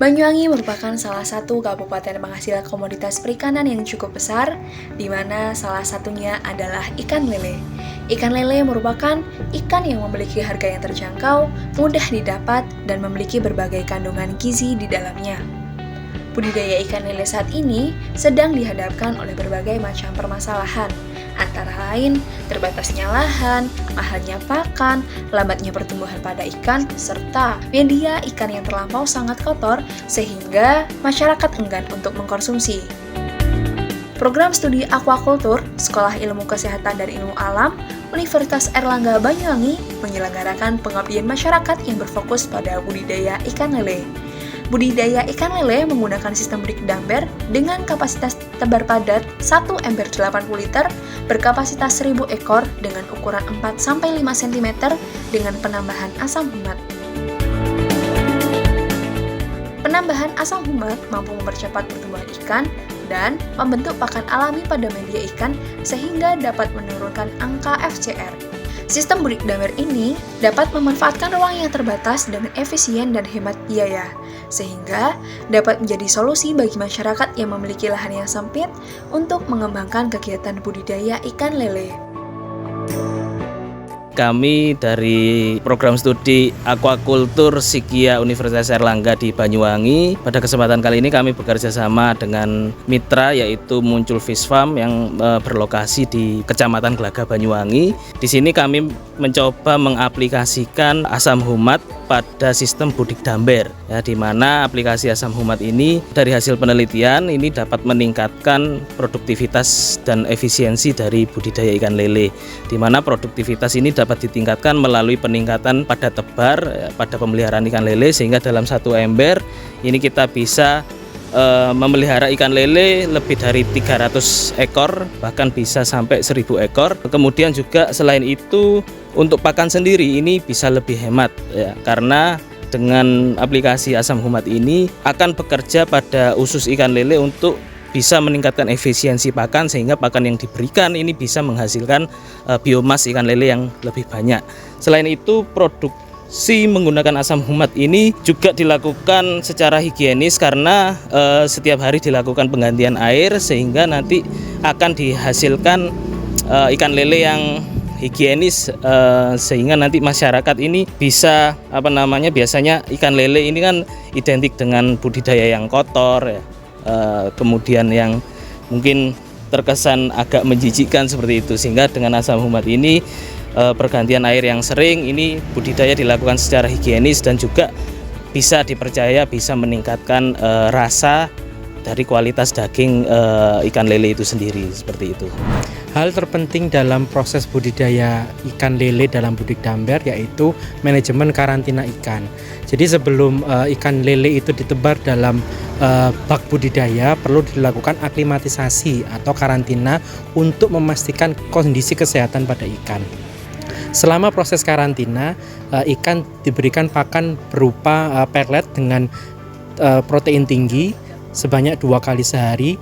Banyuwangi merupakan salah satu kabupaten penghasil komoditas perikanan yang cukup besar, di mana salah satunya adalah ikan lele. Ikan lele merupakan ikan yang memiliki harga yang terjangkau, mudah didapat, dan memiliki berbagai kandungan gizi di dalamnya. Budidaya ikan lele saat ini sedang dihadapkan oleh berbagai macam permasalahan, antara lain terbatasnya lahan, mahalnya pakan, lambatnya pertumbuhan pada ikan, serta media ikan yang terlampau sangat kotor sehingga masyarakat enggan untuk mengkonsumsi. Program studi aquaculture, Sekolah Ilmu Kesehatan dan Ilmu Alam, Universitas Airlangga Banyuwangi menyelenggarakan pengabdian masyarakat yang berfokus pada budidaya ikan lele. Budidaya ikan lele menggunakan sistem budik damber dengan kapasitas tebar padat 1 ember 80 liter berkapasitas 1000 ekor dengan ukuran 4-5 cm dengan penambahan asam humat. Penambahan asam humat mampu mempercepat pertumbuhan ikan dan membentuk pakan alami pada media ikan sehingga dapat menurunkan angka FCR. Sistem budik damber ini dapat memanfaatkan ruang yang terbatas dengan efisien dan hemat biaya, sehingga dapat menjadi solusi bagi masyarakat yang memiliki lahan yang sempit untuk mengembangkan kegiatan budidaya ikan lele. Kami dari program studi aquaculture Sikia Universitas Airlangga di Banyuwangi. Pada kesempatan kali ini kami bekerja sama dengan mitra yaitu Muncul Fish Farm yang berlokasi di Kecamatan Glagah Banyuwangi. Di sini kami mencoba mengaplikasikan asam humat pada sistem budik damber, ya, di mana aplikasi asam humat ini dari hasil penelitian ini dapat meningkatkan produktivitas dan efisiensi dari budidaya ikan lele, di mana produktivitas ini dapat ditingkatkan melalui peningkatan pada tebar pada pemeliharaan ikan lele, sehingga dalam satu ember ini kita bisa memelihara ikan lele lebih dari 300 ekor, bahkan bisa sampai 1000 ekor. Kemudian juga selain itu untuk pakan sendiri ini bisa lebih hemat, ya, karena dengan aplikasi asam humat ini akan bekerja pada usus ikan lele untuk bisa meningkatkan efisiensi pakan, sehingga pakan yang diberikan ini bisa menghasilkan biomas ikan lele yang lebih banyak. Selain itu, produksi menggunakan asam humat ini juga dilakukan secara higienis karena setiap hari dilakukan penggantian air, sehingga nanti akan dihasilkan ikan lele yang higienis, sehingga nanti masyarakat ini bisa biasanya ikan lele ini kan identik dengan budidaya yang kotor, ya. Kemudian yang mungkin terkesan agak menjijikkan seperti itu, sehingga dengan asam humat ini pergantian air yang sering ini budidaya dilakukan secara higienis dan juga bisa dipercaya bisa meningkatkan rasa dari kualitas daging ikan lele itu sendiri, seperti itu. Hal terpenting dalam proses budidaya ikan lele dalam budik damber yaitu manajemen karantina ikan. Jadi sebelum ikan lele itu ditebar dalam bak budidaya, perlu dilakukan aklimatisasi atau karantina untuk memastikan kondisi kesehatan pada ikan. Selama proses karantina, ikan diberikan pakan berupa pelet dengan protein tinggi sebanyak 2 kali sehari,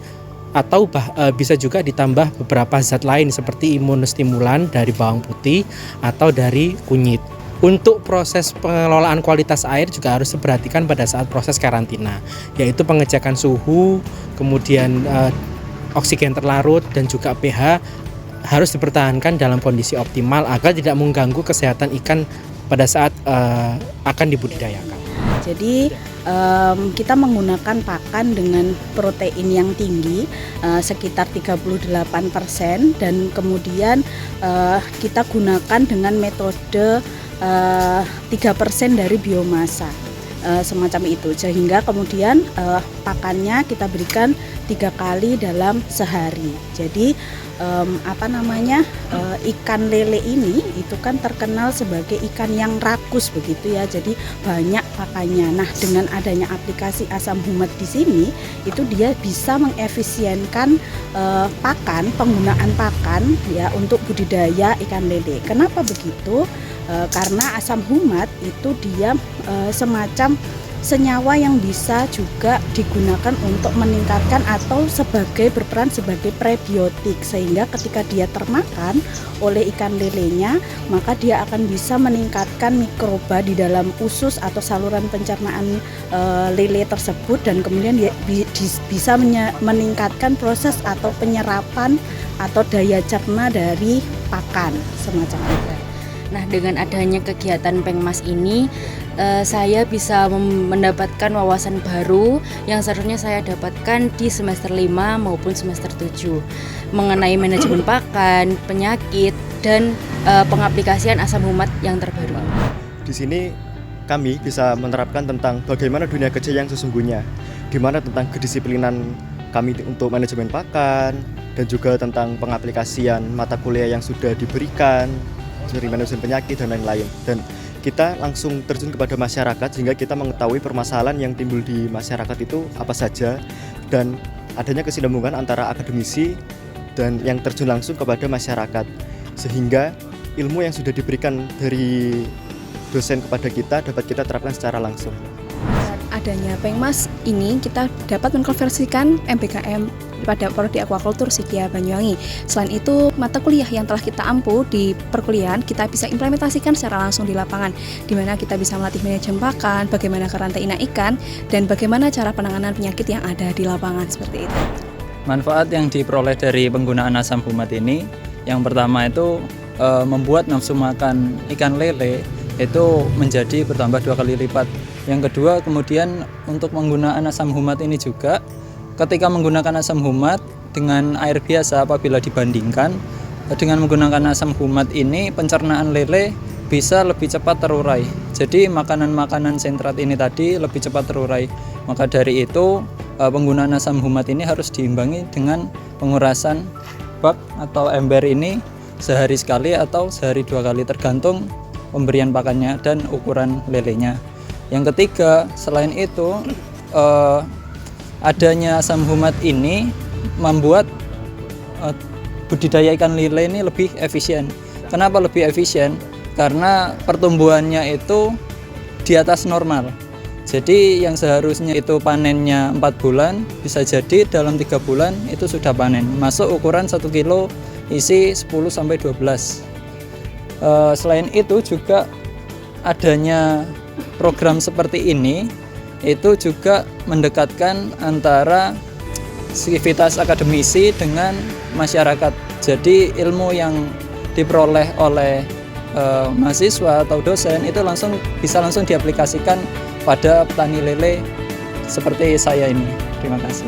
atau bisa juga ditambah beberapa zat lain seperti imunostimulan dari bawang putih atau dari kunyit. Untuk proses pengelolaan kualitas air juga harus diperhatikan pada saat proses karantina, yaitu pengecekan suhu, kemudian oksigen terlarut dan juga pH harus dipertahankan dalam kondisi optimal agar tidak mengganggu kesehatan ikan pada saat akan dibudidayakan. Jadi kita menggunakan pakan dengan protein yang tinggi sekitar 38%, dan kemudian kita gunakan dengan metode 3% dari biomasa semacam itu, sehingga kemudian pakannya kita berikan 3 kali dalam sehari. Jadi ikan lele ini itu kan terkenal sebagai ikan yang rakus begitu ya, jadi banyak pakannya. Nah, dengan adanya aplikasi asam humat di sini itu dia bisa mengefisienkan penggunaan pakan ya untuk budidaya ikan lele. Kenapa begitu? Karena asam humat itu dia semacam senyawa yang bisa juga digunakan untuk meningkatkan atau berperan sebagai prebiotik, sehingga ketika dia termakan oleh ikan lelenya maka dia akan bisa meningkatkan mikroba di dalam usus atau saluran pencernaan lele tersebut, dan kemudian dia bisa meningkatkan proses atau penyerapan atau daya cerna dari pakan semacam itu. Nah, dengan adanya kegiatan Pengmas ini, saya bisa mendapatkan wawasan baru yang seharusnya saya dapatkan di semester 5 maupun semester 7 mengenai manajemen pakan, penyakit, dan pengaplikasian asam humat yang terbaru. Di sini kami bisa menerapkan tentang bagaimana dunia kerja yang sesungguhnya, di mana tentang kedisiplinan kami untuk manajemen pakan, dan juga tentang pengaplikasian mata kuliah yang sudah diberikan dari manajemen penyakit dan lain-lain. Dan kita langsung terjun kepada masyarakat sehingga kita mengetahui permasalahan yang timbul di masyarakat itu apa saja, dan adanya kesinambungan antara akademisi dan yang terjun langsung kepada masyarakat, sehingga ilmu yang sudah diberikan dari dosen kepada kita dapat kita terapkan secara langsung. Adanya Pengmas ini kita dapat mengkonversikan MBKM pada prodi akuakultur Sikia Banyuwangi. Selain itu, mata kuliah yang telah kita ampu di perkuliahan kita bisa implementasikan secara langsung di lapangan, di mana kita bisa melatih manajemen pakan, bagaimana karantina ikan, dan bagaimana cara penanganan penyakit yang ada di lapangan seperti itu. Manfaat yang diperoleh dari penggunaan asam humat ini, yang pertama itu membuat nafsu makan ikan lele itu menjadi bertambah 2 kali lipat. Yang kedua, kemudian untuk menggunakan asam humat ini juga, ketika menggunakan asam humat dengan air biasa apabila dibandingkan, dengan menggunakan asam humat ini pencernaan lele bisa lebih cepat terurai. Jadi makanan-makanan sentrat ini tadi lebih cepat terurai. Maka dari itu penggunaan asam humat ini harus diimbangi dengan pengurasan bak atau ember ini sehari sekali atau sehari 2 kali tergantung pemberian pakannya dan ukuran lelenya. Yang ketiga, selain itu adanya asam humat ini membuat budidaya ikan lele ini lebih efisien. Kenapa lebih efisien? Karena pertumbuhannya itu di atas normal. Jadi yang seharusnya itu panennya 4 bulan, bisa jadi dalam 3 bulan itu sudah panen. Masuk ukuran 1 kilo isi 10-12. Selain itu juga adanya program seperti ini itu juga mendekatkan antara sivitas akademisi dengan masyarakat. Jadi ilmu yang diperoleh oleh mahasiswa atau dosen itu bisa langsung diaplikasikan pada petani lele seperti saya ini. Terima kasih.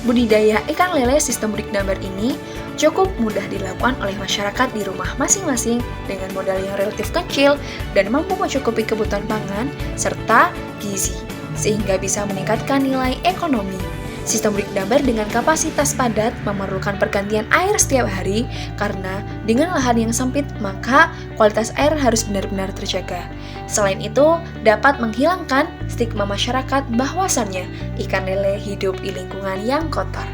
Budidaya ikan lele sistem budik dambar ini cukup mudah dilakukan oleh masyarakat di rumah masing-masing dengan modal yang relatif kecil dan mampu mencukupi kebutuhan pangan serta gizi, sehingga bisa meningkatkan nilai ekonomi. Sistem budik dambar dengan kapasitas padat memerlukan pergantian air setiap hari karena dengan lahan yang sempit maka kualitas air harus benar-benar terjaga. Selain itu, dapat menghilangkan stigma masyarakat bahwasannya ikan lele hidup di lingkungan yang kotor.